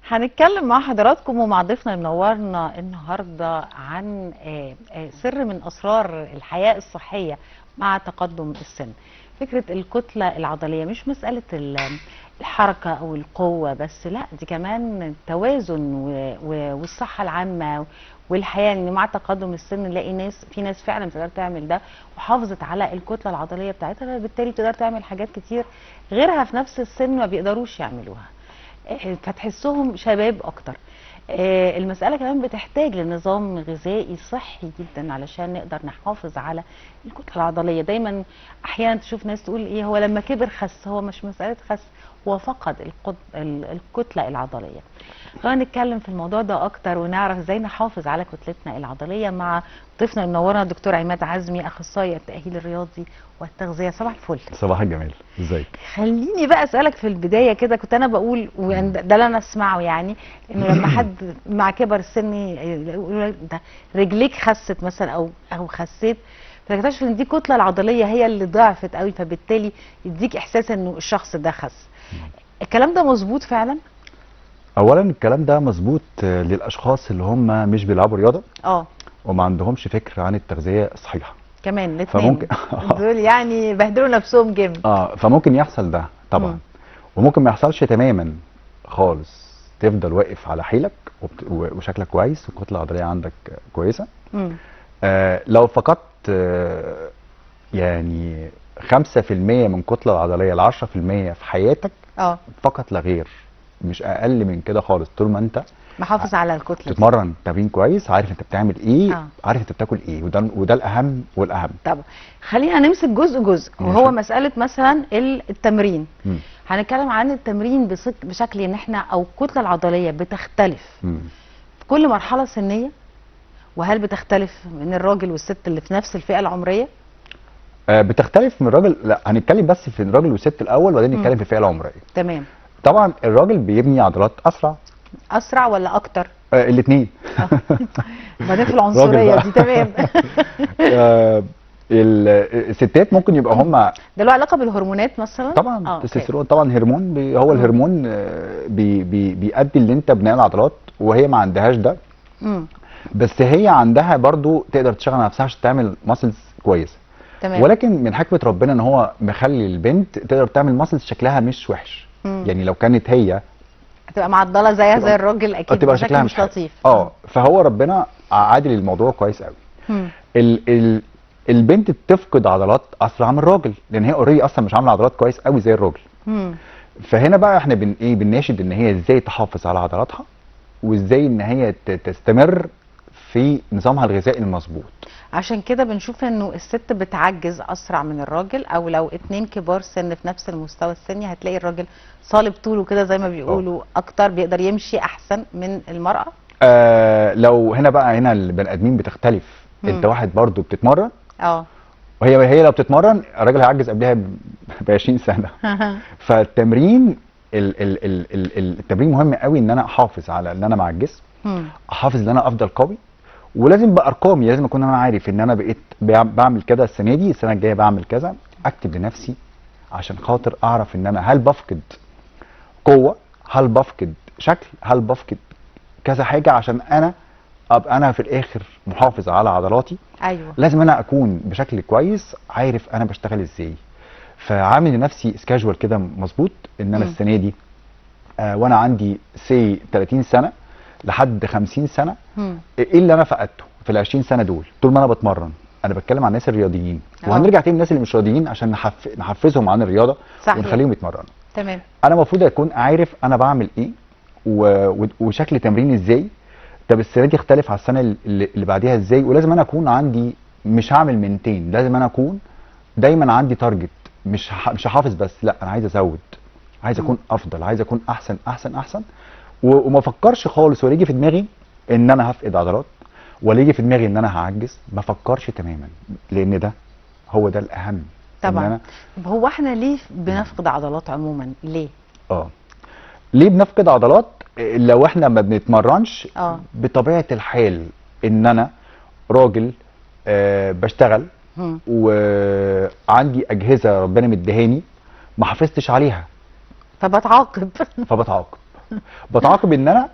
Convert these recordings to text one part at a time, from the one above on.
هنتكلم مع حضراتكم ومع ضيفنا اللي منورنا النهارده عن سر من اسرار الحياه الصحيه مع تقدم السن. فكره الكتله العضليه مش مساله الحركه او القوه بس، لا دي كمان التوازن والصحه العامه والحياه. ان مع تقدم السن نلاقي في ناس فعلا بتقدر تعمل ده وحافظت على الكتله العضليه بتاعتها، فبالتالي بتقدر تعمل حاجات كتير غيرها في نفس السن ما بيقدروش يعملوها، فتحسهم شباب اكتر. المسألة كمان بتحتاج لنظام غذائي صحي جدا علشان نقدر نحافظ على الكتلة العضلية. دايما احيانا تشوف ناس تقول ايه، هو لما كبر خس. هو مش مسألة خس، هو فقد الكتلة العضلية. خلينا نتكلم في الموضوع ده اكتر ونعرف ازاي نحافظ على كتلتنا العضلية مع ضيفنا اللي منورنا الدكتور عماد عزمي، اخصائي التأهيل الرياضي والتغذية. صباح الفل. صباح الجمال، ازيك؟ خليني بقى اسالك في البدايه كده، كنت انا بقول ده اللي انا اسمعه يعني، انه لما حد مع كبر السن يقول ده رجليك خست مثلا او خسيت، فتكتشف ان دي الكتله العضليه هي اللي ضعفت قوي، فبالتالي يديك احساس انه الشخص ده خس. الكلام ده مظبوط فعلا؟ اولا الكلام ده مظبوط للاشخاص اللي هم مش بيلعبوا رياضه وما عندهمش فكر عن التغذيه الصحيحه كمان الاثنين فممكن دول يعني بهدلوا نفسهم جامد. فممكن يحصل ده طبعا. وممكن ما يحصلش تماما خالص، تفضل واقف على حيلك وشكلك كويس والكتله العضليه عندك كويسه. لو فقدت يعني 5% من الكتله العضليه ل 10% في حياتك فقط لا غير، مش اقل من كده خالص، طول ما انت محافظ على الكتله، تتمرن تمرين كويس، عارف انت بتعمل ايه، عارف انت بتاكل ايه، وده الاهم والاهم. طب خلينا نمسك جزء وهو مساله مثلا التمرين. هنتكلم عن التمرين بشكل ان احنا او الكتله العضليه بتختلف في كل مرحله سنيه، وهل بتختلف من الراجل والست اللي في نفس الفئه العمريه؟ بتختلف من الراجل، لا هنتكلم بس في الراجل والست الاول وبعدين نتكلم في الفئه العمريه. تمام. طبعا الراجل بيبني عضلات اسرع ولا اكتر؟ الاثنين. بعدين في العنصريه دي تمام. الستات ممكن يبقى هم ده له علاقه بالهرمونات مثلا؟ طبعا التستوستيرون طبعا هرمون، هو الهرمون بيؤدي اللي انت بناء العضلات، وهي ما عندهاش ده. بس هي عندها برضو تقدر تشتغل على نفسها عشان تعمل ماسلز كويسه. تمام. ولكن من حكمه ربنا ان هو مخلي البنت تقدر تعمل ماسلز شكلها مش وحش. يعني لو كانت هي هتبقى معضله زيها زي الراجل اكيد تبقى شكلها مش لطيف. فهو ربنا عادل الموضوع كويس قوي. البنت بتفقد عضلات اسرع من الراجل لان هي اوريدي اصلا مش عامله عضلات كويس قوي زي الراجل. فهنا بقى احنا بنناشد ان هي ازاي تحافظ على عضلاتها وازاي ان هي تستمر في نظامها الغذائي المظبوط. عشان كده بنشوف انه الست بتعجز اسرع من الراجل، او لو اتنين كبار سن في نفس المستوى السني هتلاقي الراجل صالب طوله كده زي ما بيقولوا اكتر، بيقدر يمشي احسن من المرأة. لو هنا البني ادمين بتختلف. انت واحد برضو بتتمرن وهي لو بتتمرن الراجل هيعجز قبلها ب 20 سنه. فالتمرين التمرين مهم قوي، ان انا احافظ على ان انا مع الجسم، احافظ ان انا افضل قوي، ولازم بارقامي، لازم اكون انا عارف ان انا بقيت بعمل كده السنه دي، السنه الجايه بعمل كذا، اكتب لنفسي عشان خاطر اعرف ان انا هل بفقد قوه، هل بفقد شكل، هل بفقد كذا حاجه، عشان انا ابقى انا في الاخر محافظ على عضلاتي. ايوه لازم انا اكون بشكل كويس عارف انا بشتغل ازاي. فعامل لنفسي سكاجوال كده مظبوط، ان انا السنه دي وانا عندي 30 سنه لحد 50 سنه ايه اللي انا فقدته في ال 20 سنه دول طول ما انا بتمرن. انا بتكلم عن الناس الرياضيين، وهنرجع تاني الناس اللي مش رياضيين عشان نحفزهم عن الرياضه. صحيح. ونخليهم يتمرنوا. تمام. انا المفروض اكون عارف انا بعمل ايه وشكل تمرين ازاي. طب السنه دي اختلف على السنه اللي بعديها ازاي. ولازم انا اكون عندي، مش هعمل منتين، لازم انا اكون دايما عندي تارجت. مش هحافظ بس، لا انا عايز ازود، عايز اكون افضل، عايز اكون احسن احسن احسن. وما افكرش خالص ولا يجي في دماغي ان انا هفقد عضلات، ولا يجي في دماغي ان انا هعجز. ما افكرش تماما، لان ده هو ده الاهم طبعا. هو احنا ليه بنفقد عضلات عموما؟ ليه؟ ليه بنفقد عضلات لو احنا ما بنتمرنش؟ بطبيعه الحال ان انا راجل بشتغل وعندي اجهزه ربنا مديهاني ما حافظتش عليها، فبتعاقب. بتعاقب ان انا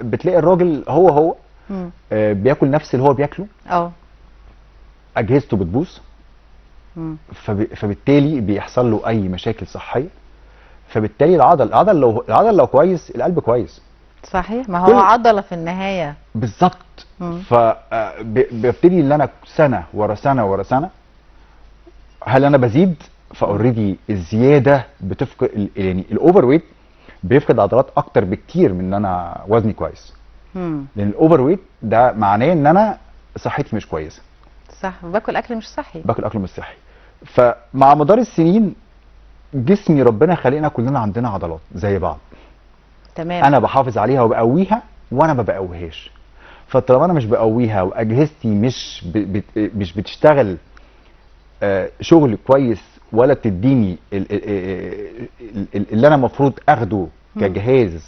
بتلاقي الراجل هو بياكل نفس اللي هو بياكله، اجهزته بتبوظ، فبالتالي بيحصل له اي مشاكل صحيه، فبالتالي العضل لو كويس القلب كويس. صحيح، ما هو عضله في النهايه بالظبط. فببتدي ان انا سنه ورا سنه ورا سنه، هل انا بزيد؟ فاوريدي الزياده بتفقد، يعني الاوفر ويت بيفقد عضلات اكتر بكتير من ان انا وزني كويس. لان الاوفر ويت ده معناه ان انا صحتي مش كويسه. صح، باكل اكل مش صحي. باكل اكل مش صحي. فمع مدار السنين جسمي ربنا خلقنا كلنا عندنا عضلات زي بعض. تمام. انا بحافظ عليها وبقويها وانا ما بقويهاش. فطالما انا مش بقويها واجهزتي مش بتشتغل شغل كويس، ولا بتديني اللي انا المفروض اخده كجهاز،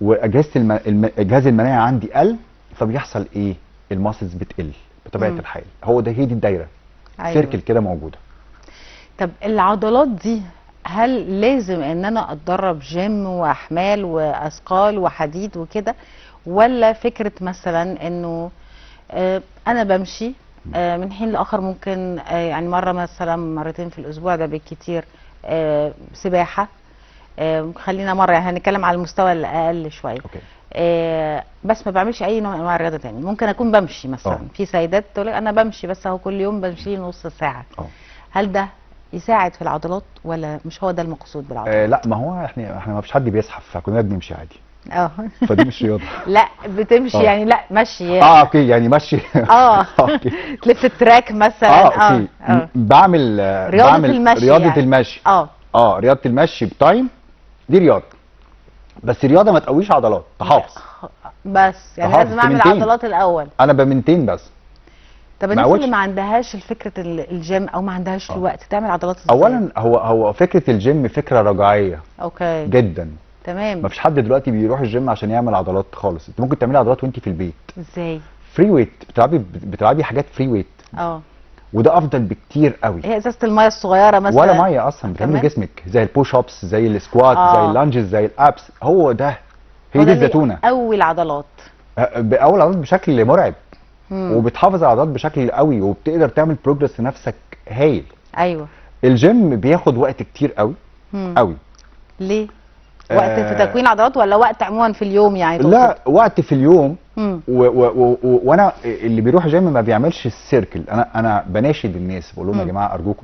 واجهزه الجهاز المناعي عندي قل، فبيحصل ايه؟ الماسلز بتقل بطبيعه الحال. هي دي الدايره. أيوة. سيركل كده موجوده. طب العضلات دي هل لازم ان انا اتدرب جيم واحمال واثقال وحديد وكده، ولا فكره مثلا انه انا بمشي من حين لاخر، ممكن يعني مره مثلا مرتين في الاسبوع ده بالكتير سباحه، خلينا مره، يعني هنتكلم على المستوى الاقل شويه. اوكي. بس ما بعملش اي نوع من انواع الرياضه تاني. ممكن اكون بمشي مثلا. في سيدات تقول لك انا بمشي بس اهو كل يوم بمشي نص ساعه. هل ده يساعد في العضلات ولا مش هو ده المقصود بالعضلات؟ لا، ما هو احنا ما فيش حد بيزحف، فكلنا بنمشي عادي. فدي مش رياضه. لا بتمشي يعني، لا مشي اوكي، يعني مشي. اوكي. تلف التراك مثلا. اوكي. بعمل المشي رياضه يعني. المشي. رياضه المشي بتايم دي رياضه، بس رياضه ما تقويش عضلات، تحافظ بس. يعني لازم اعمل عضلات الاول. انا بمنتين بس. طب الناس اللي ما عندهاش فكره الجيم او ما عندهاش الوقت تعمل عضلات ازاي؟ اولا هو فكره الجيم فكره رجعيه. اوكي. جدا. تمام. مفيش حد دلوقتي بيروح الجيم عشان يعمل عضلات خالص. انت ممكن تعملي عضلات وانت في البيت. ازاي؟ فري ويت. بتلعبي حاجات فري ويت. وده افضل بكتير قوي. هي ازازه الميه الصغيره مثلا، ولا ميه اصلا، بتعملي جسمك زي البوش ابس، زي السكوات، زي اللانجز، زي الابس. هي دي الزتونه. اول عضلات بشكل مرعب. وبتحافظ على العضلات بشكل قوي، وبتقدر تعمل بروجرس لنفسك هايل. ايوه. الجيم بياخد وقت كتير قوي قوي. ليه؟ وقت في تكوين عضلات ولا وقت عموما في اليوم يعني؟ لا، وقت في اليوم. وانا اللي بيروح جيم ما بيعملش السيركل. انا بناشد الناس، بقول لهم يا جماعه ارجوكم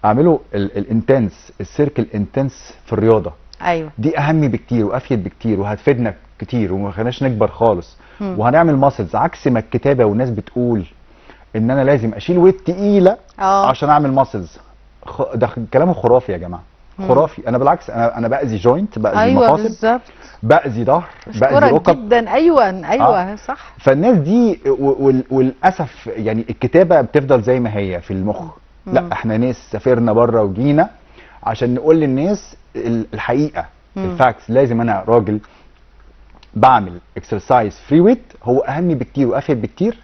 اعملوا الانتنس، السيركل انتنس في الرياضه. ايوه. دي اهم بكتير وافيد بكتير وهتفيدنا كتير، وما خليناش نكبر خالص. وهنعمل ماسلز، عكس ما الكتابه والناس بتقول ان انا لازم اشيل ويت تقيله عشان اعمل ماسلز. ده كلام خرافي يا جماعه. خرافي. انا بالعكس، انا باذي جوينت، باذي مفاصل. بالظبط. باذي ظهر، باذي ركب جدا. ايوه صح. فالناس دي وللاسف يعني الكتابه بتفضل زي ما هي في المخ. لا، احنا ناس سافرنا بره وجينا عشان نقول للناس الحقيقه، الفاكتس. لازم انا راجل بعمل اكسرسايز فري ويت، هو اهم بكتير وافيد بكتير.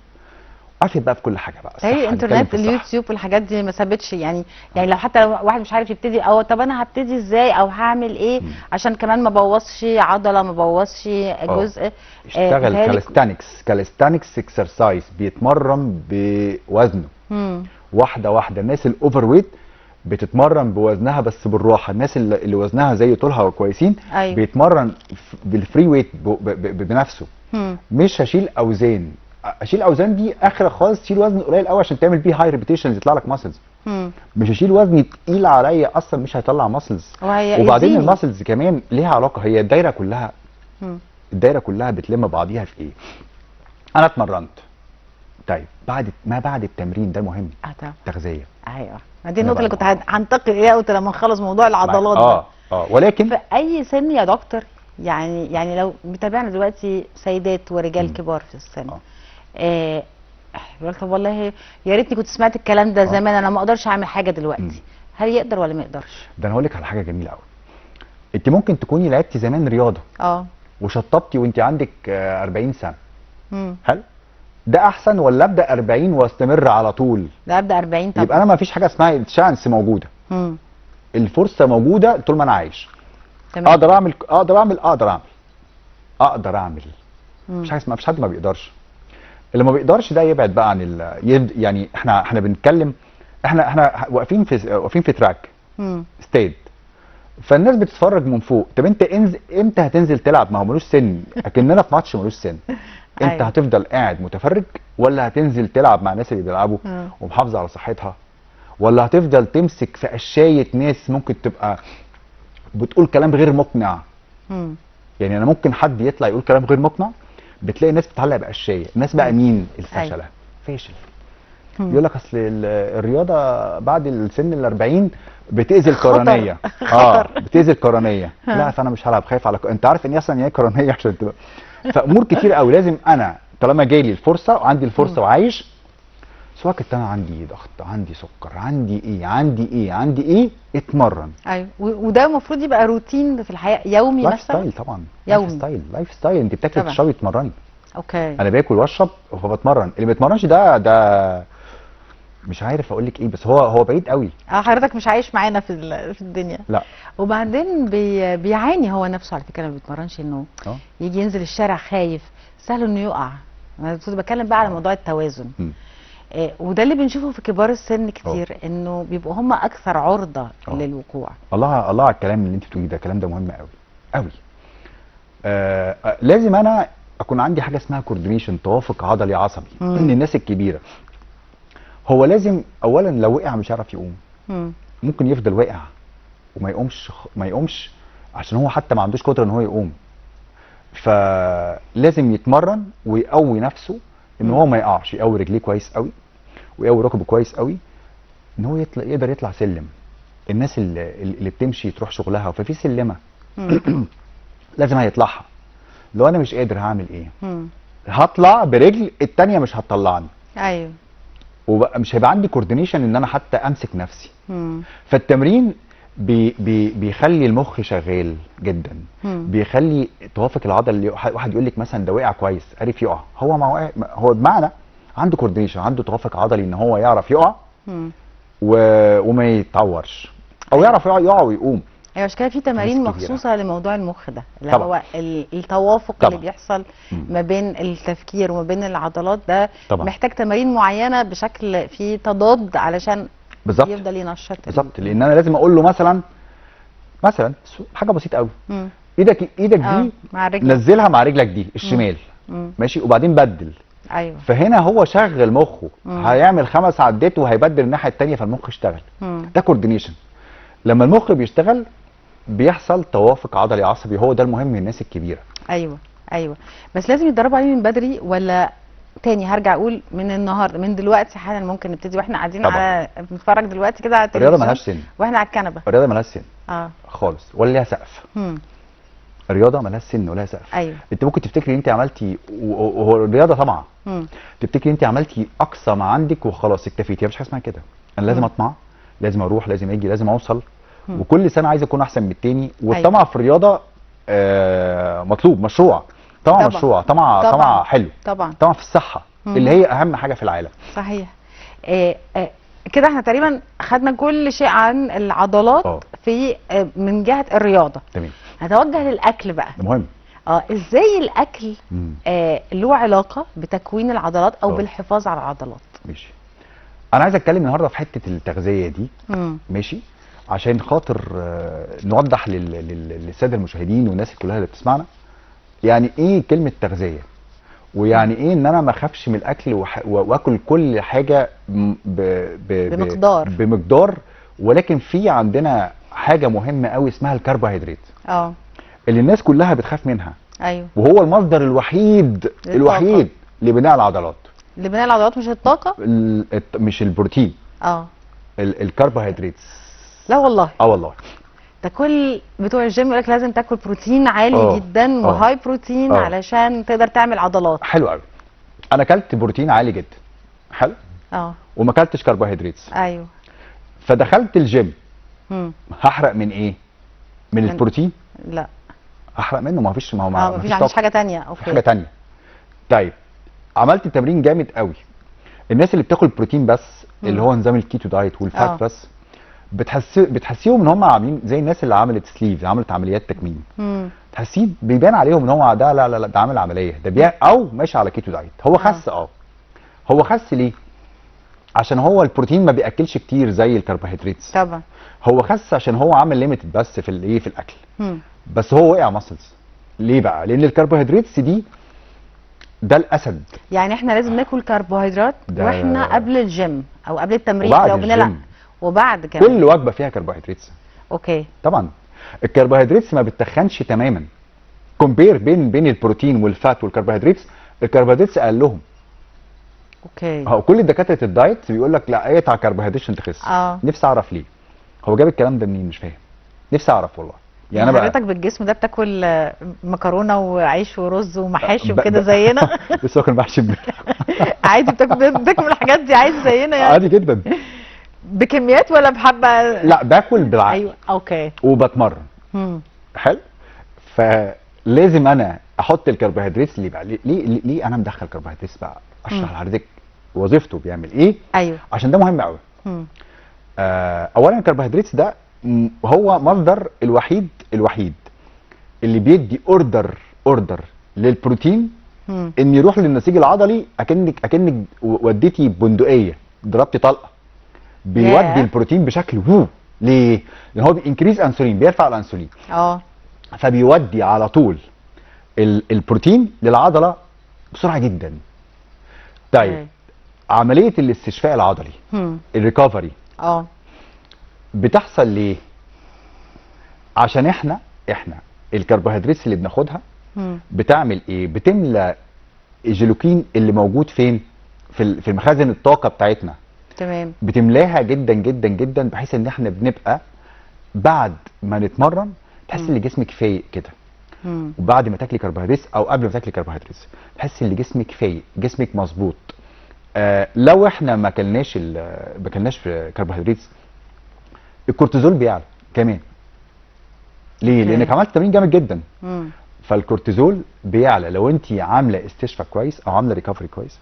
افيد بقى في كل حاجه بقى. هي الانترنت، اليوتيوب والحاجات دي ما سابتش يعني لو حتى واحد مش عارف يبتدي، او طب انا هبتدي ازاي او هعمل ايه عشان كمان ما بوظش عضله، ما بوظش جزء. اشتغل كاليستانكس اكسرسايز، بيتمرن بوزنه واحده واحده. الناس الاوفر ويت بتتمرن بوزنها بس بالراحه. الناس اللي وزنها زي طولها كويسين بيتمرن بالفري ويت بنفسه. مش هشيل اوزان. اشيل اوزان دي اخر خالص. تشيل وزن قليل قوي عشان تعمل بيه هاي ريبيتيشنز يطلع لك ماسلز. مش هشيل وزن تقيل عليا اصلا مش هيطلع ماسلز. وبعدين الماسلز كمان ليها علاقه. هي الدايره كلها بتلم بعضيها في ايه؟ انا اتمرنت. طيب بعد التمرين ده مهم. تغذيه. ايوه، دي النقطه اللي كنت هنتقل اليها قلت لما نخلص موضوع العضلات ده. ولكن في اي سن يا دكتور؟ يعني لو متابعنا دلوقتي سيدات ورجال كبار في السن، طب والله يا ريتني كنت سمعت الكلام ده زمان، انا ما اقدرش اعمل حاجه دلوقتي. هل يقدر ولا ما يقدرش؟ ده انا هقول لك على حاجه جميله قوي. انت ممكن تكوني لعبتي زمان رياضه وشطبتي وانت عندك 40 سنه. هل ده احسن ولا ابدا 40 واستمر على طول؟ لا، ابدا 40 طبعا. يبقى انا ما فيش حاجه اسمها الشانس موجوده. الفرصه موجوده طول ما انا عايش. تمام. اقدر اعمل. مش حاجه اسمها مفيش حد ما بيقدرش. اللي ما بيقدرش ده يبعد بقى عن يعني احنا بنتكلم، احنا واقفين في تراك ستيد، فالناس بتتفرج من فوق. طب انت امتى هتنزل تلعب؟ ما هو ملوش سن، اكننا في ماتش ملوش سن. انت أيوة. هتفضل قاعد متفرج، ولا هتنزل تلعب مع الناس اللي بيلعبوا ومحافظه على صحتها، ولا هتفضل تمسك في قشايه ناس ممكن تبقى بتقول كلام غير مقنع؟ يعني انا ممكن حد يطلع يقول كلام غير مقنع، بتلاقي الناس بتتعلق بقشايه. الناس بقى مين الفشله؟ أيوة. فاشل. يقول لك اصل الرياضه بعد السن ال 40 بتاذي القرنيه. بتاذي القرنيه. لا فانا مش هلعب، خايف على انت عارف ان اصلا ايه قرنيه عشان تبقى. فامور كتير قوي لازم انا طالما جاي لي الفرصه وعندي الفرصه وعايش، سواء كنت انا عندي ضغط، عندي سكر، عندي ايه اتمرن. ايوه. وده المفروض يبقى روتين في الحياه، يومي لايف مثلا. ستايل طبعا. يومي. لايف ستايل. انت بتاكلي وتشربي تتمرني. اوكي. انا باكل واشرب فبتمرن. اللي ما بيتمرنش ده مش عارف اقول لك ايه، بس هو بعيد قوي. حضرتك مش عايش معانا في الدنيا. لا. وبعدين بيعاني هو نفسه على فكره، ما بيتمرنش، انه يجي ينزل الشارع خايف، سهل انه يقع. انا كنت بتكلم بقى على موضوع التوازن. وده اللي بنشوفه في كبار السن كتير، انه بيبقوا هم اكثر عرضه للوقوع. الله على الكلام اللي انت بتقوليه ده، الكلام ده مهم قوي قوي. لازم انا اكون عندي حاجه اسمها كوردينيشن، توافق عضلي عصبي. ان الناس الكبيره هو لازم اولا لو وقع مش هيعرف يقوم. ممكن يفضل واقع وما يقومش عشان هو حتى ما عندوش قدره ان هو يقوم. فلازم يتمرن ويقوي نفسه ان هو ما يقعش، يقوي رجليه كويس قوي ويقوي ركبه كويس قوي، ان هو يقدر يطلع سلم. الناس اللي بتمشي تروح شغلها ففي سلمه لازم هيطلعها. لو انا مش قادر هعمل ايه؟ هطلع برجل التانيه مش هتطلعني. ايوه. وبقى مش هيبقى عندي كوردينيشن ان انا حتى امسك نفسي. فالتمرين بيخلي المخ شغال جدا. بيخلي توافق العضله. واحد يقول لك مثلا ده وقع كويس، عرف يقع. هو ما وقع، هو بمعنى عنده كوردينيشن، عنده توافق عضلي ان هو يعرف يقع وما يتعورش، او يعرف يقع ويقوم. ايوه. مش كده في تمارين مخصوصه لموضوع المخ ده، اللي هو التوافق طبعا. اللي بيحصل ما بين التفكير وما بين العضلات ده طبعا. محتاج تمارين معينه بشكل في تضاد علشان بالزبط. يفضل ينشط. بالظبط. لان انا لازم اقول له مثلا حاجه بسيطه قوي، ايدك دي مع نزلها مع رجلك دي الشمال. ماشي. وبعدين بدل. ايوه. فهنا هو شغل مخه. هيعمل 5 عدات وهيبدل الناحيه الثانيه، فالمخ اشتغل. ده كوردينيشن. لما المخ بيشتغل بيحصل توافق عضلي عصبي. هو ده المهم للناس الكبيره. ايوه. بس لازم يتدربوا عليه من بدري، ولا تاني هرجع اقول من النهارده، من دلوقتي حالا ممكن نبتدي واحنا قاعدين على بنتفرج دلوقتي كده على التلفزيون؟ الرياضه مالهاش سن واحنا على الكنبه. الرياضه مالهاش سن خالص، ولا ليها سقف. الرياضه مالهاش سن ولا سقف. ايوه. انت ممكن تفتكري انت عملتي، وهو الرياضه طبعا تفتكري انت عملتي اقصى ما عندك وخلاص اكتفيتي. مفيش حاجه اسمها كده. انا لازم اطمع، لازم اروح، لازم اجي، لازم اوصل. وكل سنه عايز اكون احسن من التاني. والطمع في الرياضه مطلوب، مشروع. طبعا مشروع، طمع حلو. طبعا في الصحه اللي هي اهم حاجه في العالم. صحيح. كده احنا تقريبا خدنا كل شيء عن العضلات في من جهه الرياضه. تمام. هتوجه للاكل بقى. مهم. ازاي الاكل له علاقه بتكوين العضلات او بالحفاظ على العضلات؟ ماشي. انا عايز اتكلم النهارده في حته التغذيه دي. ماشي. عشان خاطر نوضح للساده المشاهدين والناس كلها اللي بتسمعنا يعني ايه كلمه تغذيه، ويعني ايه ان انا ما اخافش من الاكل واكل كل حاجه بمقدار. ولكن في عندنا حاجه مهمه قوي اسمها الكربوهيدرات. اللي الناس كلها بتخاف منها. ايوه. وهو المصدر الوحيد لبناء العضلات. لبناء العضلات مش الطاقه؟ مش البروتين. الكربوهيدرات. لا والله. والله. ده كل بتوع الجيم يقول لك لازم تاكل بروتين عالي جدا وهاي بروتين علشان تقدر تعمل عضلات. حلو قوي. انا اكلت بروتين عالي جدا. حلو. وما اكلتش كربوهيدرات. ايوه. فدخلت الجيم. هحرق من ايه؟ من البروتين؟ لا. هحرق منه. ما فيش حاجه ثانيه. اوكي. حاجه ثانيه. طيب عملت تمرين جامد قوي. الناس اللي بتاكل بروتين بس اللي هو نظام الكيتو دايت والفات بس بتحسيهم ان هم عاملين زي الناس اللي عملت سليف، عملت عمليات تكميم. تحسيه بيبان عليهم ان هو ده لا لا لا ده عامل عمليه، ده او ماشي على كيتو دايت. هو خس هو خس ليه؟ عشان هو البروتين ما بياكلش كتير زي الكربوهيدرات طبعا. هو خس عشان هو عامل ليميتد بس في الايه في الاكل. بس هو وقع ماسلز ليه بقى؟ لان الكربوهيدرات دي ده الاسد. يعني احنا لازم ناكل كربوهيدرات واحنا قبل الجيم او قبل التمرين لو بنلعب، وبعد كمان كل وجبه فيها كربوهيدرات. اوكي. طبعا الكربوهيدرات ما بتتخنش تماما. كومبير بين البروتين والفات والكربوهيدرات، الكربوهيدرات اقلهم. اوكي. كل دكاتره الدايت بيقول لك لا اقطع كربوهيدرات عشان تخس. نفسي اعرف ليه هو جاب الكلام ده منين، مش فاهم. نفسي اعرف والله. يعني انا حضرتك بالجسم ده بتاكل مكرونه وعيش ورز ومحاشي وكده زينا؟ بس باكل محشي امبارح. عادي بتاكل الحاجات دي عادي زينا يعني؟ عادي جدا. بكميات ولا بحبه؟ لا باكل بالعقل. ايوه اوكي. وبتمرن. حلو. فلازم انا احط الكربوهيدرات اللي بقى ليه انا مدخل كربوهيدرات بقى؟ اشرح لحضرتك وظيفته بيعمل ايه. ايوه. عشان ده مهم قوي. اولا الكربوهيدرات ده هو مصدر الوحيد اللي بيدي اوردر للبروتين ان يروح للنسيج العضلي. اكنك وديتي بندقيه ضربتي طلقه، بيودي البروتين بشكل ليه؟ لان هو بينكريز انسولين، بيرفع الانسولين. فبيودي على طول البروتين للعضله بسرعه جدا. طيب عمليه الاستشفاء العضلي الريكفري بتحصل ليه؟ عشان احنا الكربوهيدرات اللي بناخدها بتعمل ايه؟ بتملى الجلوكين اللي موجود فين؟ في مخازن الطاقه بتاعتنا. تمام. بتملاها جدا جدا جدا، بحيث ان احنا بنبقى بعد ما نتمرن تحس ان جسمك فايق كده. وبعد ما تاكلي كربوهيدرات او قبل ما تاكلي كربوهيدرات تحس ان جسمك فايق، جسمك مظبوط. لو احنا ما كلناش كربوهيدرات الكورتيزول بيعلى كمان. ليه؟ لانك عملت تمرين جامد جدا. فالكورتيزول بيعلى لو انت عامله استشفاء كويس او عامله ريكفري كويس.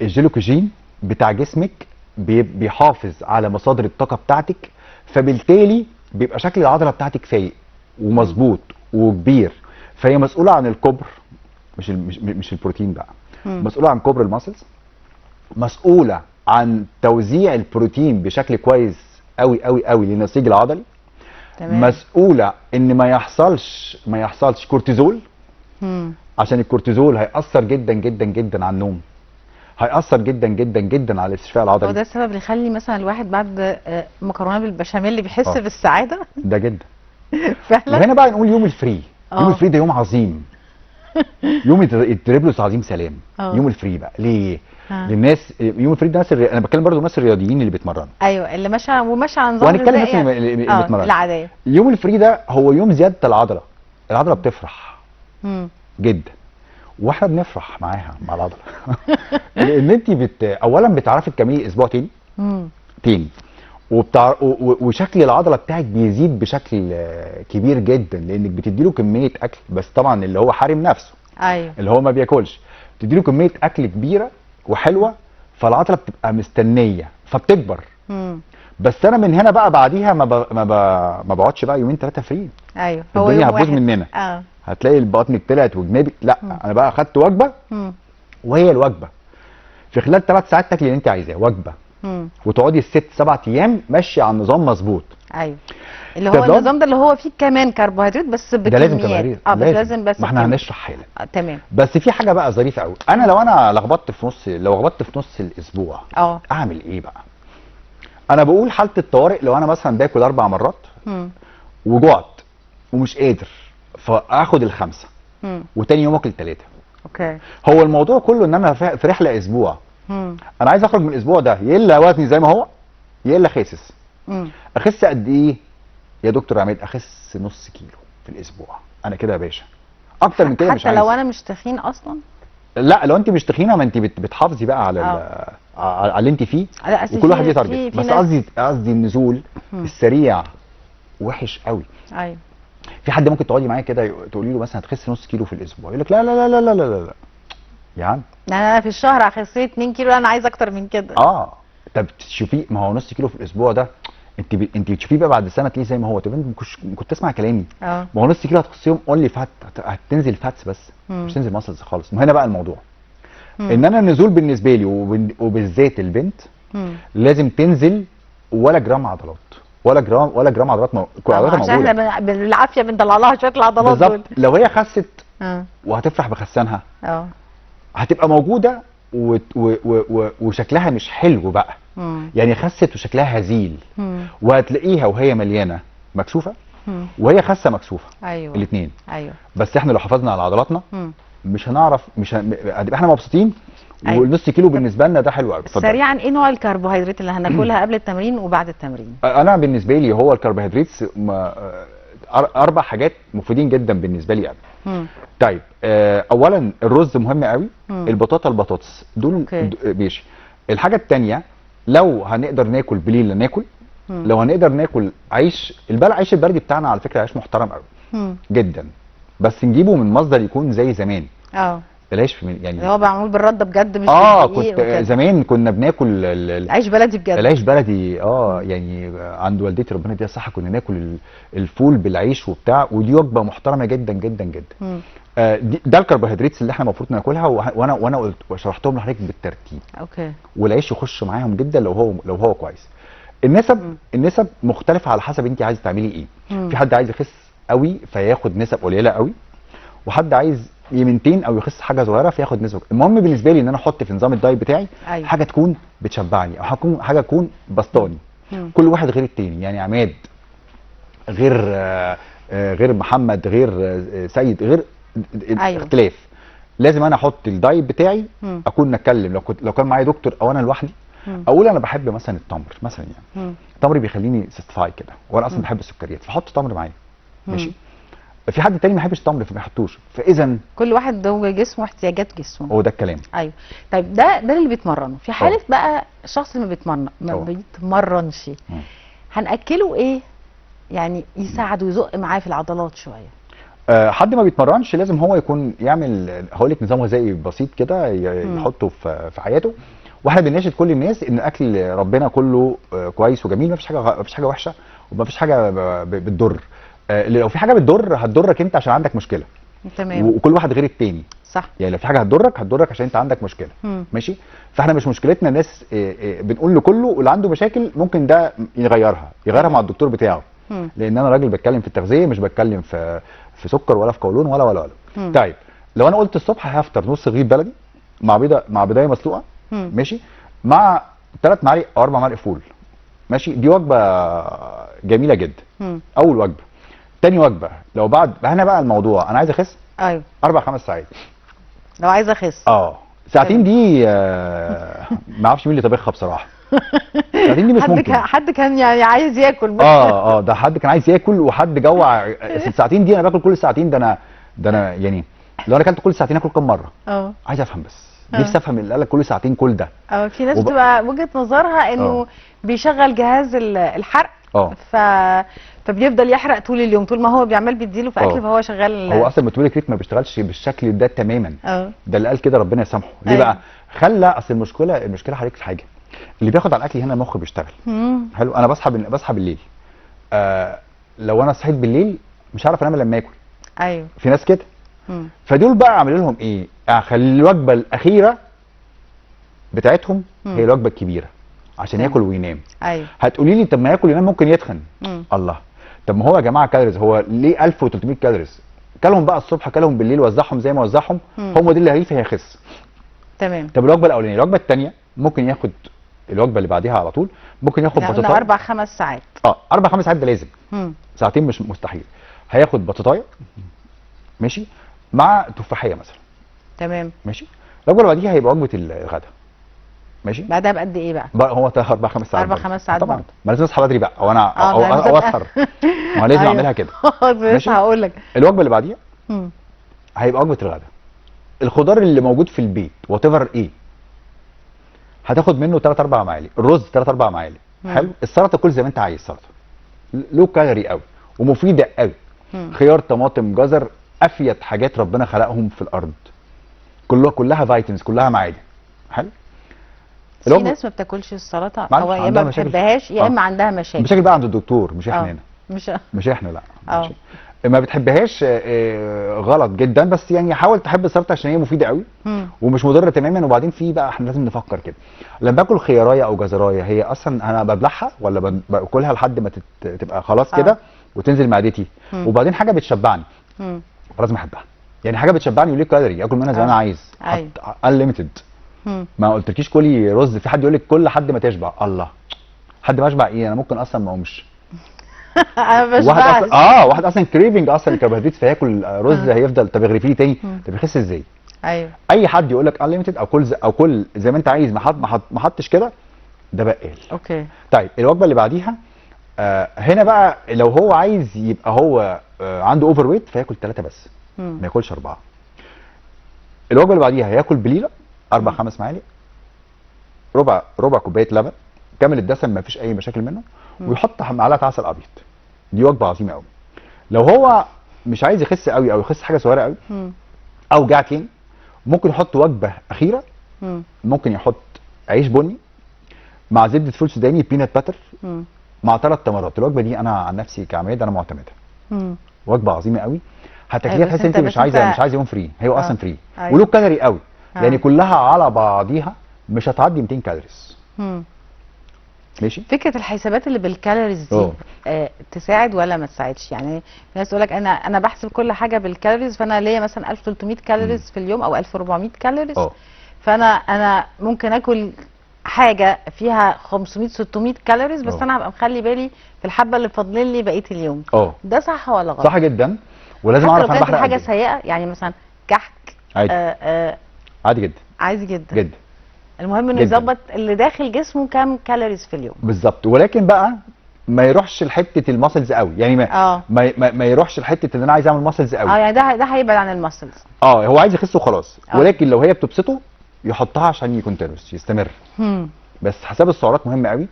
الجلوكوجين بتاع جسمك بيحافظ على مصادر الطاقه بتاعتك، فبالتالي بيبقى شكل العضله بتاعتك فايق ومظبوط وكبير. فهي مسؤوله عن الكبر، مش البروتين بقى. مسؤوله عن كبر الماسلز، مسؤوله عن توزيع البروتين بشكل كويس قوي قوي قوي للنسيج العضلي. تمام. مسؤوله ان ما يحصلش كورتيزول. عشان الكورتيزول هيأثر جدا جدا جدا على النوم، هيأثر جدا جدا جدا على الاستشفاء العضلي. وده السبب اللي يخلي مثلا الواحد بعد مكرونه بالبشاميل اللي بيحس بالسعاده ده جدا. فعلا. وهنا بقى نقول يوم الفري. يوم الفري ده يوم عظيم. يوم التريبلوس عظيم سلام. يوم الفري بقى ليه؟ للناس يوم الفري ده انا بتكلم برضو الناس الرياضيين اللي بيتمرنوا. ايوه اللي ماشي على نظام غذائي. وهنتكلم الناس اللي بيتمرنوا العاديه. يوم الفري ده هو يوم زياده العضله. العضله بتفرح جدا، واحنا بنفرح معاها مع العضله. لان انت اولا بتعرفي تكملي اسبوع تاني وشكل العضله بتاعك بيزيد بشكل كبير جدا، لانك بتديله كميه اكل، بس طبعا اللي هو حارم نفسه. ايوه. اللي هو ما بياكلش، بتديله كميه اكل كبيره وحلوه، فالعضله بتبقى مستنيه فبتكبر. بس انا من هنا بقى بعديها ما بقعدش بقى يومين ثلاثه فري. ايوه. هو الدنيا هتبوظ مننا. هتلاقي البطن طلعت وجنابي. لا انا بقى اخدت وجبه، وهي الوجبه في خلال 3 ساعات تاكلي اللي انت عايزاه وجبه. وتقعدي 6-7 ايام ماشيه على النظام مظبوط. ايوه اللي هو النظام ده اللي هو فيه كمان كربوهيدرات بس بكميات. ده لازم كربوهيدرات. لازم بس. ما احنا هنشرح حالا. تمام. بس في حاجه بقى ظريفه قوي. انا لو لخبطت في نص الاسبوع اعمل ايه بقى؟ انا بقول حاله الطوارئ لو انا مثلا باكل 4 مرات وجعت ومش قادر، فاخد ال5 وتاني يوم اكل 3. اوكي. هو الموضوع كله ان انا في رحله اسبوع. انا عايز اخرج من الاسبوع ده يا الا وزني زي ما هو يا الا خاسس. اخس قد ايه يا دكتور عماد؟ اخس نص كيلو في الاسبوع. انا كده يا باشا اكتر من كده مش عايز. حتى لو انا مش تخين اصلا؟ لا لو انت مش تخينه ما انت بتحافظي بقى على اللي انت فيه. وكل واحد ليه تارجت. بس قصدي النزول السريع وحش قوي. ايوه. في حد ممكن تقعدي معاه كده تقولي له مثلا هتخس نص كيلو في الاسبوع، يقول لك لا لا لا لا لا لا يا عم انا في الشهر هخس 2 كيلو، انا عايز اكتر من كده. طب تشوفيه، ما هو نص كيلو في الاسبوع ده انت بتشوفيه بقى بعد سنه تلاقيه زي ما هو. طب انت كنت تسمع كلامي. ما هو نص كيلو هتخصيهم اونلي فات، هتنزل فاتس بس، مش تنزل ماسلز خالص. ما هنا بقى الموضوع ان انا النزول بالنسبه لي وبالذات البنت لازم تنزل ولا جرام عضلات، ولا جرام عضلات عضلاتها موجوده، عشان احنا بالعافيه بنطلع لها شويه العضلات بالظبط. لو هي خست وهتفرح بخسانها هتبقى موجوده وشكلها مش حلو بقى. يعني خست وشكلها هزيل، وهتلاقيها وهي مليانه مكسوفه وهي خاسه مكسوفه. ايوه الاثنين. ايوه. بس احنا لو حافظنا على عضلاتنا مش هنعرف، هنبقى احنا مبسوطين. أيوة. والنص كيلو بالنسبه لنا ده حلو قوي. سريعا، ايه نوع الكربوهيدرات اللي هناكلها قبل التمرين وبعد التمرين؟ انا بالنسبه لي هو الكربوهيدرات 4 حاجات مفيدين جدا بالنسبه لي انا. طيب اولا الرز مهم قوي، البطاطس دول ماشي. الحاجه الثانيه لو هنقدر ناكل بالليل ناكل، لو هنقدر ناكل عيش عيش البلدي بتاعنا على فكره عيش محترم قوي جدا، بس نجيبه من مصدر يكون زي زمان. العيش يعني هو معمول بالرده بجد، مش كنت زمان كنا بناكل عيش بلدي بجد، العيش بلدي. يعني عند والدتي ربنا يديها الصحه كنا ناكل الفول بالعيش وبتاع، ودي وجبه محترمه جدا جدا جدا. ده الكربوهيدرات اللي احنا المفروض ناكلها، وانا قلت وشرحتهم لحضرتك بالترتيب. والعيش يخش معاهم جدا لو هو كويس. النسب مختلفه على حسب انت عايزه تعملي ايه. في حد عايز يخس قوي فياخد نسب قليله قوي، وحد عايز يمنتين او يخس حاجه صغيره فياخد نسبه. المهم بالنسبه لي ان انا احط في نظام الدايت بتاعي حاجه تكون بتشبعني، او حاجه تكون بسطاني. كل واحد غير التاني، يعني عماد غير محمد غير سيد غير اختلاف. لازم انا احط الدايت بتاعي اكون نتكلم. لو كان معايا دكتور او انا لوحدي اقول انا بحب مثلا التمر مثلا، يعني التمر بيخليني سيستفاي كده، وانا اصلا بحب السكريات فحط تمر معايا ماشي. في حد تاني ما يحبش التمر فما يحطوش، فاذا كل واحد هو جسمه واحتياجات جسمه. هو ده الكلام. ايوه. طيب ده اللي بيتمرنوا. في حاله بقى الشخص اللي ما بيتمرنش هنأكله ايه يعني يساعده ويزق معاه في العضلات شويه؟ حد ما بيتمرنش لازم هو يكون يعمل هقول لك نظام غذائي بسيط كده يحطه في حياته. واحنا بنناشد كل الناس ان اكل ربنا كله كويس وجميل، ما فيش حاجه وحشه وما فيش حاجه بتضر. لو في حاجه بتضر هتضرك انت عشان عندك مشكله. تمام. وكل واحد غير التاني. صح. يعني لو في حاجه هتضرك عشان انت عندك مشكله. ماشي. فاحنا مش مشكلتنا الناس بنقول لكله، واللي عنده مشاكل ممكن ده يغيرها مع الدكتور بتاعه. لان انا راجل بتكلم في التغذيه، مش بتكلم في سكر ولا في قولون ولا. طيب لو انا قلت الصبح هفطر نص رغيف بلدي مع بيضايه مسلوقه ماشي، مع 3 معالق او 4 معالق فول ماشي، دي وجبه جميله جدا. اول وجبه. تاني وجبه لو بعد هنا بقى الموضوع انا عايز اخس. ايوه 4-5 ساعات لو عايز اخس. ساعتين دي ما اعرفش مين اللي طبخها بصراحه. ساعتين دي مش ممكن. حد كان يعني عايز ياكل. ده حد كان عايز ياكل وحد جوع. الساعتين دي انا باكل كل ساعتين، ده انا يعني لو انا اكلت كل ساعتين اكل كام مره؟ عايز افهم بس. نفسي افهم اللي قال لك كل ساعتين كل ده. في ناس بتبقى وجهه نظرها انه بيشغل جهاز الحرق فبيفضل يحرق طول اليوم، طول ما هو بيعمل بيديله في اكل فهو شغال. هو اصلا الميتابوليك ريت ما بيشتغلش بالشكل ده تماما. ده اللي قال كده ربنا يسامحه. ليه بقى؟ خلى اصل المشكله حضرتك في حاجه، اللي بياخد على الاكل هنا المخ بيشتغل. حلو. انا بصحى بالليل. لو انا صحيت بالليل مش هعرف انام لما اكل. ايوه في ناس كده. فدول بقى اعمل لهم ايه؟ اخلي الوجبه الاخيره بتاعتهم هي الوجبه الكبيره عشان ياكل وينام. ايوه. هتقولي لي طب ما ياكل وينام ممكن يتخن. الله. طب ما هو يا جماعه كالوريز، هو ليه 1300 كالوريز؟ كلهم بقى الصبح كلهم بالليل، وزعهم زي ما وزعهم، هم دي اللي هيخس. تمام. طب الوجبه الاولانيه، الوجبه الثانيه ممكن ياخد الوجبه اللي بعديها على طول، ممكن ياخد بطاطايه 4-5 ساعات. 4-5 ساعات ده لازم. ساعتين مش مستحيل. هياخد بطاطايه ماشي مع تفاحيه مثلا. تمام. ماشي. الوجبه اللي بعديها هيبقى وجبه الغداء ماشي. بعدها بقد ايه بقى؟ هو 4-5 ساعات. 4-5 ساعات طبعا. ما لازم اصحى بدري بقى او انا او اسهر. ما لازم اعملها كده. ماشي. هقول لك الوجبه اللي بعديها هيبقى وجبه الغداء. الخضار اللي موجود في البيت وات ايفر ايه هتاخد منه 3-4 معالق، الرز 3-4 معالق. حلو. السلطه كل زي ما انت عايز. سلطه لو كالوري قوي ومفيده قوي. خيار طماطم جزر افيد حاجات ربنا خلقهم في الارض، كلها فيتامينز، كلها معادن. حلو. في ناس ما بتاكلش السلطه او يا ما بتحبهاش يا اما عندها مشاكل. مشاكل بقى عند الدكتور، مش احنا هنا. مش احنا، لا. ما بتحبهاش غلط جدا، بس يعني حاول تحب السلطه عشان هي مفيده قوي ومش مضره تماما. وبعدين في بقى احنا لازم نفكر كده، لما باكل خيارايه او جزرايه هي اصلا انا ببلعها ولا باكلها لحد ما تبقى خلاص كده وتنزل معدتي، وبعدين حاجه بتشبعني لازم احبها. يعني حاجه بتشبعني وليه كالوري اكل منها زي ما انا عايز انليميتد. ما قلتلكيش كلي رز، في حد يقول لك كل لحد ما تشبع. الله، حد ما اشبع ايه؟ انا ممكن اصلا ما اقومش. واحد اصلا كريفنج اصلا الكربوهيدرات، فياكل رز هيفضل. طب اغرفيه تاني، طب يخس ازاي؟ ايوه. اي حد يقول لك انليميتد او كل زي ما انت عايز، ما حطش كده، ده بقال. اوكي. طيب الوجبه اللي بعديها هنا بقى لو هو عايز يبقى هو عنده اوفر ويت فياكل 3 بس، ما ياكلش 4. الوجبه اللي بعديها هياكل بليله 4-5 معالق، ربع كوبايه لبن كامل الدسم ما فيش اي مشاكل منه، ويحط معلقه عسل ابيض. دي وجبه عظيمه قوي. لو هو مش عايز يخس قوي او يخس حاجه صغيره قوي او جعتين، ممكن يحط وجبه اخيره. ممكن يحط عيش بني مع زبده فول سوداني بينات باتر مع 3 تمرات. الوجبه دي انا عن نفسي كعماد انا معتمدها. وجبه عظيمه قوي، هتاكليها تحس انت مش عايزه يوم فري. هي اصلا فري ولو كالوري قوي. يعني كلها على بعضيها مش هتعدي 200 كالوريز. ماشي. فكره الحسابات اللي بالكالوريز دي تساعد ولا ما تساعدش؟ يعني في ناس تقول لك انا بحسب كل حاجه بالكالوريز، فانا ليا مثلا 1300 كالوريز في اليوم او 1400 كالوريز، فانا ممكن اكل حاجه فيها 500 600 كالوريز بس انا هبقى مخلي بالي في الحبه اللي فاضلين لي بقيه اليوم. ده صح ولا غلط؟ صح جدا، ولازم اعرف انا بحرق حاجه سيئه. يعني مثلا كحك عادي. عادي جدا. عادي جدا جدا. المهم انه يظبط اللي داخل جسمه كام كالوريز في اليوم بالظبط. ولكن بقى ما يروحش لحته الماسلز قوي. يعني ما يروحش لحته ان انا عايز اعمل ماسلز قوي. يعني ده هيبعد عن الماسلز. هو عايز يخس وخلاص. ولكن لو هي بتبسطه يحطها عشان يكونتينوس يستمر. بس حساب السعرات مهم قوي.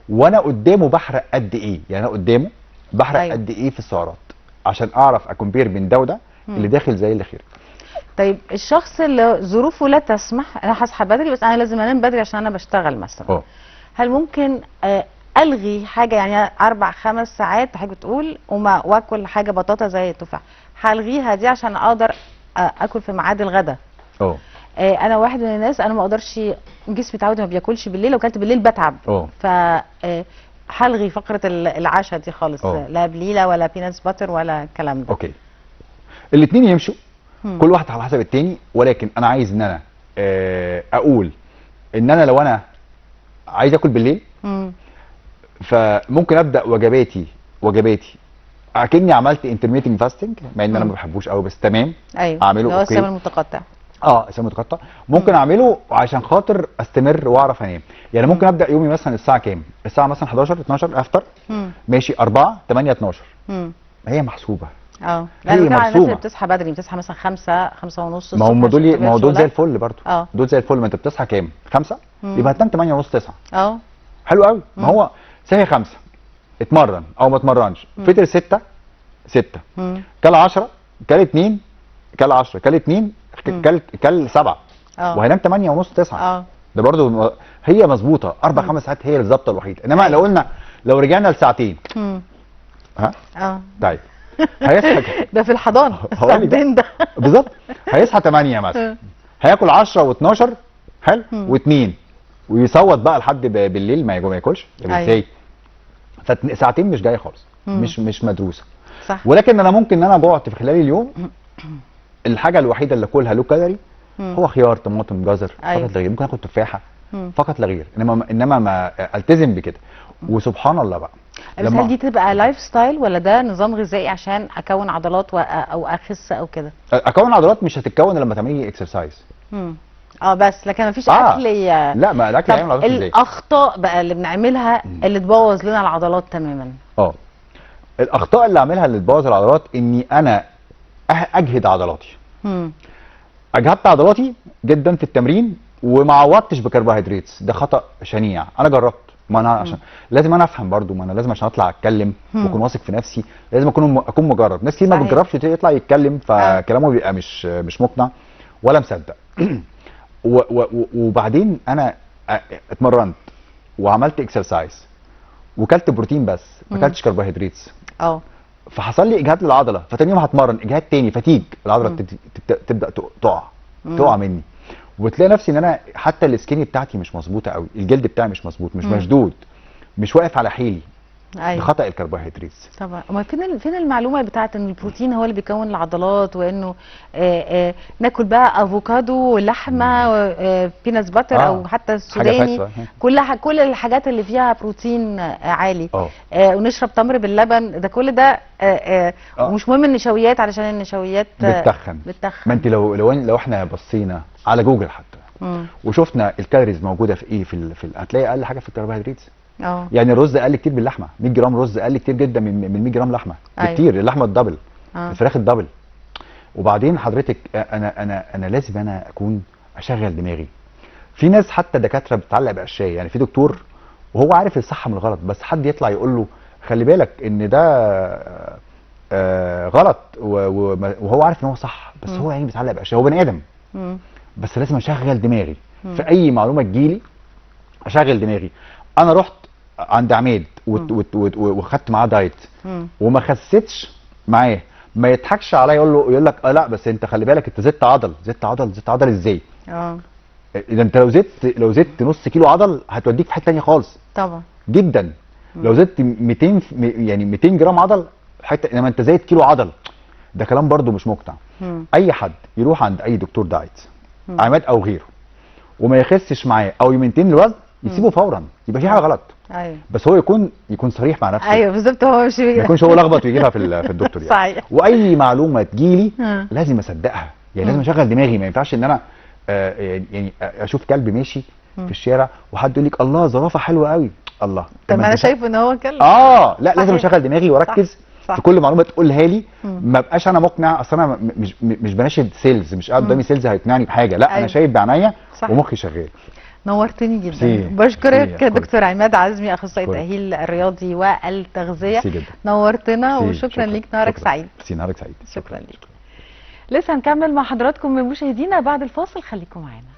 وانا قدامه بحرق قد ايه؟ يعني انا قدامه بحرق قد ايه في السعرات عشان اعرف اكومبير بين ده وده، اللي داخل زي اللي خارج. طيب الشخص اللي ظروفه لا تسمح، انا هصحى بدري بس انا لازم انام بدري عشان انا بشتغل مثلا، هل ممكن الغي حاجه؟ يعني 4-5 ساعات حضرتك بتقول واكل حاجه بطاطا زي التفاح، هلغيها دي عشان اقدر اكل في ميعاد الغداء. انا واحد من الناس انا ما اقدرش، جسمي اتعود ما بياكلش بالليل، لو اكلت بالليل بتعب. ف هلغي فقره العشاء دي خالص. لا بليله ولا بيناتس باتر ولا الكلام ده. اوكي. الاثنين يمشوا، كل واحد على حسب التاني. ولكن انا عايز ان انا اقول ان انا لو انا عايز اكل بالليل فممكن ابدا وجباتي اكني عملت انترميتنج فاستنج، مع ان انا ما بحبوش قوي بس تمام. اعمله. هو الصيام المتقطع. الصيام المتقطع ممكن اعمله عشان خاطر استمر واعرف انام. يعني ممكن ابدا يومي مثلا الساعه كام؟ الساعه مثلا 11 12 افطر. ماشي 4 8 12. هي محسوبه. لا الناس اللي بتصحى بدري بتصحى مثلا 5 5:30. ما هم دول زي الفل برضه. دول زي الفل. ما انت بتصحى كام؟ 5 يبقى هتنام 8:30 9. حلو قوي. ما هو صحي 5 اتمرن او ما اتمرنش، فطر 6 كل 10 كل 2 كل 10 كل 2 كل 7 وهينام 8:30 9. ده برضه هي مظبوطه. 4-5 ساعات هي الظابطه الوحيده. انما لو قلنا لو رجعنا لساعتين طيب هيصحى ده في الحضانه الساعتين ده بالظبط. هيصحى 8 مثلا، هياكل 10 و12 حلو و2 ويصوت بقى لحد بالليل ما ياكلش. ازاي؟ ساعتين مش جايه خالص. مش مدروسه. صح. ولكن انا ممكن ان انا بعت في خلال اليوم الحاجه الوحيده اللي اكلها له كالوري هو خيار طماطم جزر فقط لا غير. ممكن اكل تفاحه فقط لا غير. انما ما التزم بكده. وسبحان الله بقى. بس هل دي تبقى لايف ستايل ولا ده نظام غذائي عشان اكون عضلات او اخس او كده؟ اكون عضلات مش هتتكون لما تعملي اكسرسايز. بس لكن مفيش اكل. لا ما الاكل هيعمل عضلات ازاي؟ الاخطاء بقى اللي بنعملها اللي تبوظ لنا العضلات تماما. الاخطاء اللي اعملها اللي تبوظ العضلات اني انا اجهد عضلاتي. اجهدت عضلاتي جدا في التمرين وما عوضتش بكربوهيدرات. ده خطا شنيع. انا جربت. ما انا عشان لازم انا افهم برضو. ما انا لازم عشان اطلع اتكلم واكون واثق في نفسي لازم اكون مجرب. ناس كتير ما بتجربش يطلع يتكلم فكلامه بيبقى مش مقنع ولا مصدق. وبعدين انا اتمرنت وعملت اكسرسايز وكلت بروتين بس ما كلتش كربوهيدرات، فحصل لي اجهاد للعضله، فتاني يوم هتمرن اجهاد تاني، فتيج العضله تبدا تقع مني، وتلاقي نفسي ان انا حتى السكيني بتاعتي مش مظبوطه قوي، الجلد بتاعي مش مظبوط، مش مشدود، مش واقف على حيلي. أيوة. بخطأ الكربوهيدرات. طبعا. امال فين المعلومه بتاعت ان البروتين هو اللي بيكون العضلات، وانه ناكل بقى افوكادو ولحمه بيناتس باتر او حتى السوداني، كل الحاجات اللي فيها بروتين عالي، ونشرب تمر باللبن، ده كل ده ومش مهم النشويات علشان النشويات بتتخن. ما انت لو احنا بصينا على جوجل حتى وشفنا الكالوريز موجوده في ايه هتلاقي اقل حاجه في الكربوهيدرات. يعني الرز اقل كتير باللحمه، 100 جرام رز اقل كتير جدا من 100 جرام لحمه. أيوة. كتير. اللحمه الدبل، الفراخ الدبل. وبعدين حضرتك انا لازم انا اكون اشغل دماغي. في ناس حتى دكاتره بتتعلق باشياء، يعني في دكتور وهو عارف الصح من الغلط، بس حد يطلع يقول له خلي بالك ان ده غلط، وهو عارف ان هو صح، بس هو يعني بيتعلق باشياء، هو بني ادم. بس لازم اشغل دماغي في اي معلومه تجيلي، اشغل دماغي. انا رحت عند عماد وخدت معاه دايت وما خسيتش معاه، ما يضحكش عليا يقول لك لا بس انت خلي بالك انت زدت عضل ازاي؟ اذا انت لو زدت نص كيلو عضل هتوديك في حته ثانيه خالص طبعا جدا. لو زدت 200 يعني 200 جرام عضل حته، انما انت زايد كيلو عضل، ده كلام برده مش مقنع. اي حد يروح عند اي دكتور دايت عماد او غيره وما يخسش معاه او يمنتين الوزن، يسيبه فورا، يبقى في حاجه غلط. ايوه. بس هو يكون صريح مع نفسه. ايوه بالظبط، هو مش ما يكونش هو لخبط ويجيبها في الدكتور يعني. صحيح. واي معلومه تجيلي لازم اصدقها، يعني لازم اشغل دماغي. ما ينفعش ان انا يعني اشوف كلب ماشي في الشارع وحد يقول لك الله زرافه حلوه قوي، الله طب ما انا شايف ان هو كلب. لا لازم اشغل دماغي واركز في كل معلومه تقولها لي. ما بقاش انا مقنع، اصل انا مش بناشد سيلز، مش قاعد قدامي سيلز هيقنعني بحاجه، لا. أيوة. انا شايف بعينيا ومخي شغال. نورتني جدا. بشكرك دكتور عماد عزمي، اخصائي التاهيل الرياضي والتغذيه. نورتنا وشكرا ليك. نهارك سعيد. نهارك سعيد. شكرا ليك. لسه هنكمل مع حضراتكم مشاهدينا بعد الفاصل، خليكم معانا.